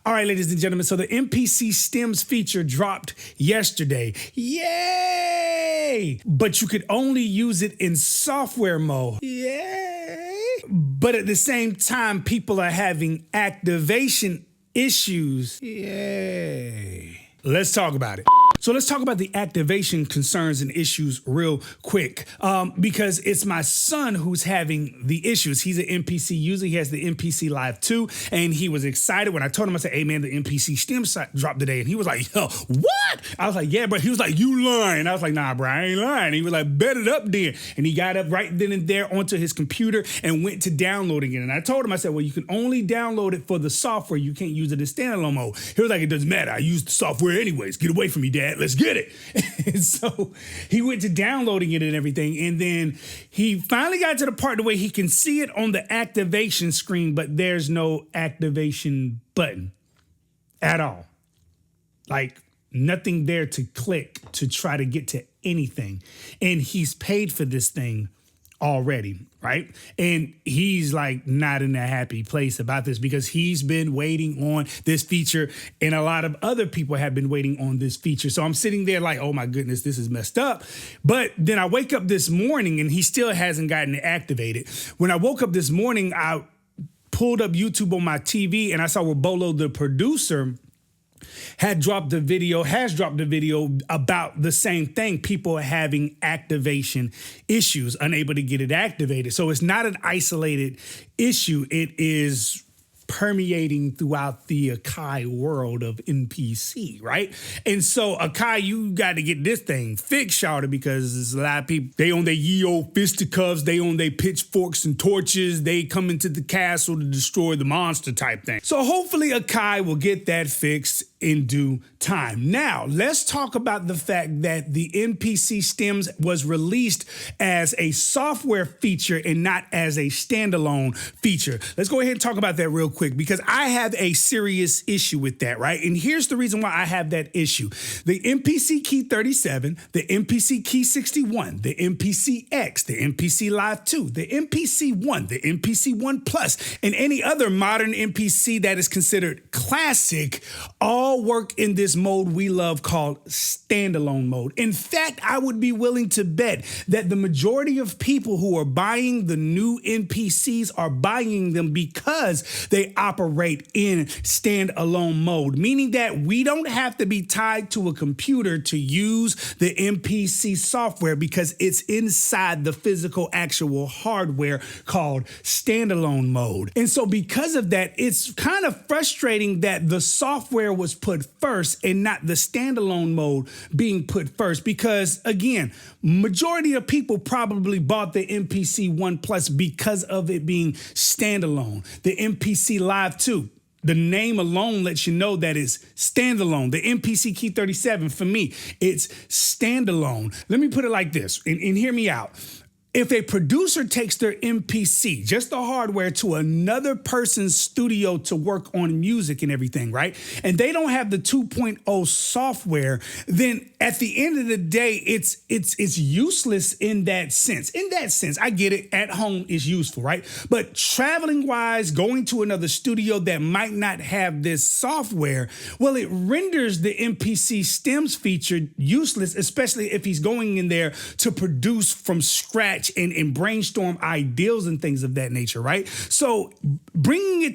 All right, ladies and gentlemen, so the MPC Stems feature dropped yesterday. Yay! But you could only use it in software mode. Yay! But at the same time, people are having activation issues. Yay! Let's talk about it. So let's talk about the activation concerns and issues real quick, because it's my son who's having the issues. He's an MPC user. He has the MPC Live 2, and he was excited when I told him, I said, hey, man, the MPC Stems dropped today. And he was like, yo, what? I was like, yeah, bro. He was like, you lying. I was like, nah, bro, I ain't lying. He was like, bet it up then. And he got up right then and there onto his computer and went to downloading it. And I told him, I said, well, you can only download it for the software. You can't use it in standalone mode. He was like, it doesn't matter. I use the software anyways. Get away from me, Dad. Let's get it. And so he went to downloading it and everything. And then he finally got to the part where he can see it on the activation screen, but there's no activation button at all. Like nothing there to click to try to get to anything. And he's paid for this thing already, right? And he's like not in a happy place about this because he's been waiting on this feature and a lot of other people have been waiting on this feature. So I'm sitting there like, oh my goodness, this is messed up. But then I wake up this morning and he still hasn't gotten it activated. When I woke up this morning, I pulled up YouTube on my TV and I saw where Bolo, the producer, has dropped a video about the same thing. People are having activation issues, unable to get it activated. So it's not an isolated issue. It is permeating throughout the Akai world of MPC, right? And so Akai, you got to get this thing fixed, shouted, because there's a lot of people, they own their ye old fisticuffs, they own their pitchforks and torches, they come into the castle to destroy the monster type thing. So hopefully Akai will get that fixed in due time. Now, let's talk about the fact that the MPC Stems was released as a software feature and not as a standalone feature. Let's go ahead and talk about that real quick because I have a serious issue with that, right? And here's the reason why I have that issue. The MPC Key 37, the MPC Key 61, the MPC X, the MPC Live 2, the MPC 1, the MPC 1 Plus, and any other modern MPC that is considered classic all work in this mode we love called standalone mode. In fact, I would be willing to bet that the majority of people who are buying the new MPCs are buying them because they operate in standalone mode, meaning that we don't have to be tied to a computer to use the MPC software because it's inside the physical actual hardware called standalone mode. And so because of that, it's kind of frustrating that the software was put first and not the standalone mode being put first because, again, majority of people probably bought the MPC 1 Plus because of it being standalone. The MPC Live 2, the name alone lets you know that it's standalone. The MPC Key 37, for me, it's standalone. Let me put it like this, and hear me out. If a producer takes their MPC, just the hardware, to another person's studio to work on music and everything, right? And they don't have the 2.0 software, then at the end of the day, it's useless in that sense. In that sense, I get it. At home is useful, right? But traveling wise, going to another studio that might not have this software, well, it renders the MPC Stems feature useless, especially if he's going in there to produce from scratch and brainstorm ideals and things of that nature, right? So bringing it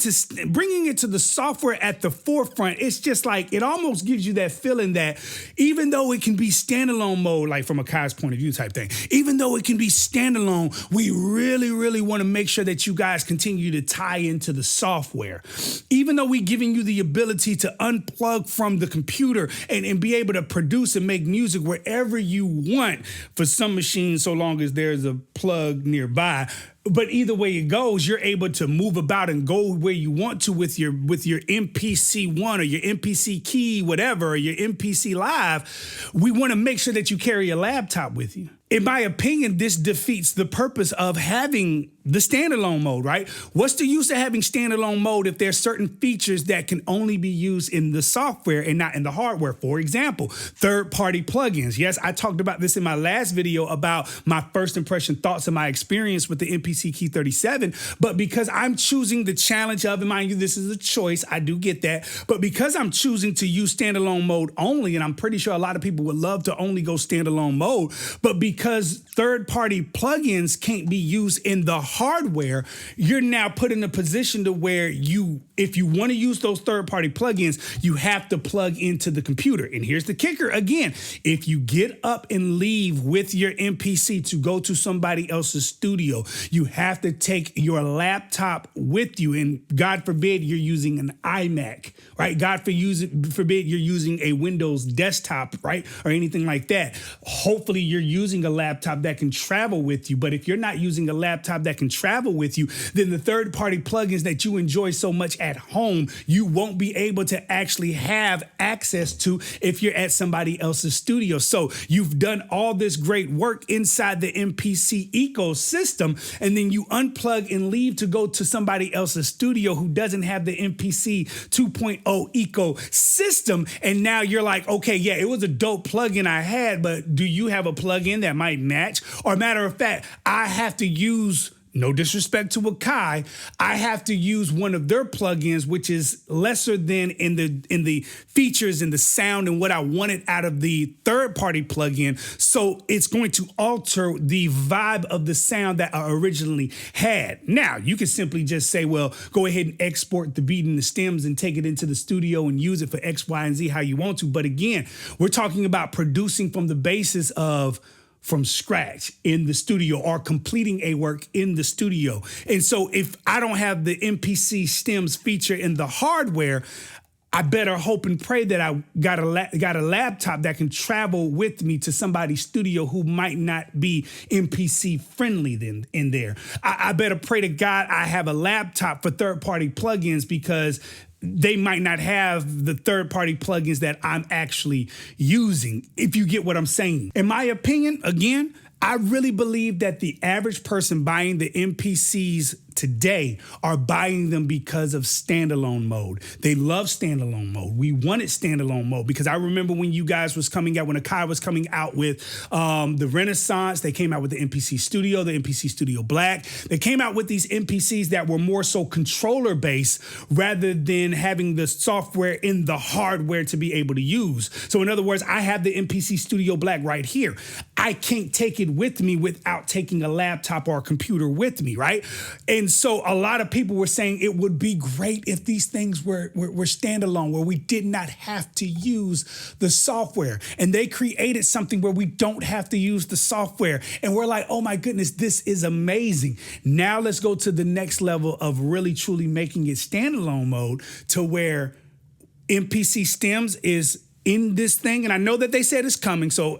to the software at the forefront, it's just like it almost gives you that feeling that even though it can be standalone mode, like from Akai's point of view type thing, even though it can be standalone, we really, really want to make sure that you guys continue to tie into the software. Even though we're giving you the ability to unplug from the computer and be able to produce and make music wherever you want for some machines, so long as there's a plug nearby. But either way it goes, you're able to move about and go where you want to with your MPC 1 or your MPC Key, whatever, or your MPC Live. We want to make sure that you carry a laptop with you. in my opinion, this defeats the purpose of having the standalone mode, right? What's the use of having standalone mode if there's certain features that can only be used in the software and not in the hardware? For example, third-party plugins. Yes, I talked about this in my last video about my first impression thoughts and my experience with the MPC Key 37, but because I'm choosing the challenge of, and mind you, this is a choice, I do get that, but because I'm choosing to use standalone mode only, and I'm pretty sure a lot of people would love to only go standalone mode, but because third-party plugins can't be used in the hardware, you're now put in a position to where if you want to use those third-party plugins, you have to plug into the computer. And here's the kicker again. If you get up and leave with your MPC to go to somebody else's studio, you have to take your laptop with you. And God forbid you're using an iMac, right? God forbid you're using a Windows desktop, right? Or anything like that. Hopefully you're using a laptop that can travel with you. But if you're not using a laptop that can travel with you, then the third-party plugins that you enjoy so much at home, you won't be able to actually have access to if you're at somebody else's studio. So you've done all this great work inside the MPC ecosystem, and then you unplug and leave to go to somebody else's studio who doesn't have the MPC 2.0 ecosystem. And now you're like, okay, yeah, it was a dope plugin I had, but do you have a plugin that might match? Or matter of fact, I have to use, no disrespect to Akai, I have to use one of their plugins, which is lesser than in the features and the sound and what I wanted out of the third-party plugin. So it's going to alter the vibe of the sound that I originally had. Now, you can simply just say, well, go ahead and export the beat and the stems and take it into the studio and use it for X, Y, and Z how you want to. But again, we're talking about producing from the basis of from scratch in the studio or completing a work in the studio. And so if I don't have the MPC stems feature in the hardware, I better hope and pray that I got a laptop that can travel with me to somebody's studio who might not be MPC friendly then in there. I better pray to God I have a laptop for third-party plugins because they might not have the third-party plugins that I'm actually using, if you get what I'm saying. In my opinion, again, I really believe that the average person buying the MPCs today are buying them because of standalone mode. They love standalone mode. We wanted standalone mode because I remember when you guys was coming out, when Akai was coming out with the Renaissance, they came out with the MPC Studio, the MPC Studio Black. They came out with these MPCs that were more so controller based rather than having the software in the hardware to be able to use. So in other words, I have the MPC Studio Black right here. I can't take it with me without taking a laptop or a computer with me, right? And so a lot of people were saying it would be great if these things were standalone, where we did not have to use the software. And they created something where we don't have to use the software. And we're like, oh my goodness, this is amazing. Now let's go to the next level of really truly making it standalone mode to where MPC Stems is in this thing. And I know that they said it's coming. So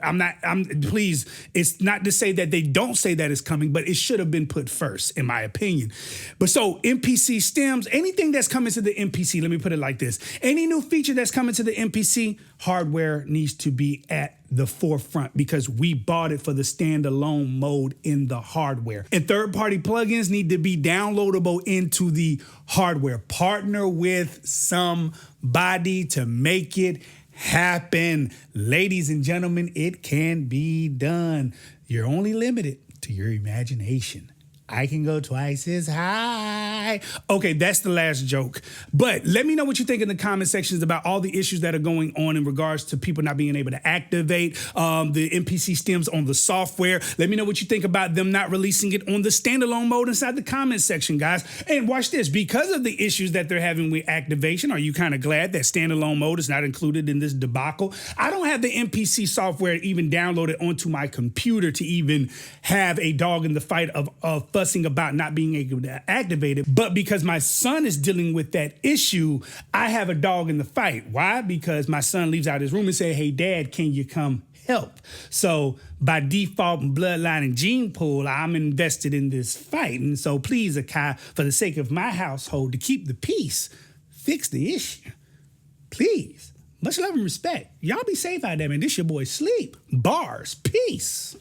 please, it's not to say that they don't say that it's coming, but it should have been put first, in my opinion. But so MPC Stems, anything that's coming to the MPC, let me put it like this. Any new feature that's coming to the MPC, hardware needs to be at the forefront because we bought it for the standalone mode in the hardware. And third-party plugins need to be downloadable into the hardware. Partner with somebody to make it happen. Ladies and gentlemen, it can be done. You're only limited to your imagination. I can go twice as high. Okay, that's the last joke. But let me know what you think in the comment sections about all the issues that are going on in regards to people not being able to activate the MPC stems on the software. Let me know what you think about them not releasing it on the standalone mode inside the comment section, guys. And watch this. Because of the issues that they're having with activation, are you kind of glad that standalone mode is not included in this debacle? I don't have the MPC software even downloaded onto my computer to even have a dog in the fight of fussing about not being able to activate it. But because my son is dealing with that issue, I have a dog in the fight. Why? Because my son leaves out his room and say, hey, Dad, can you come help? So by default and bloodline and gene pool, I'm invested in this fight. And so please, Akai, for the sake of my household, to keep the peace, fix the issue. Please. Much love and respect. Y'all be safe out there, man. This your boy Sleep. Bars. Peace.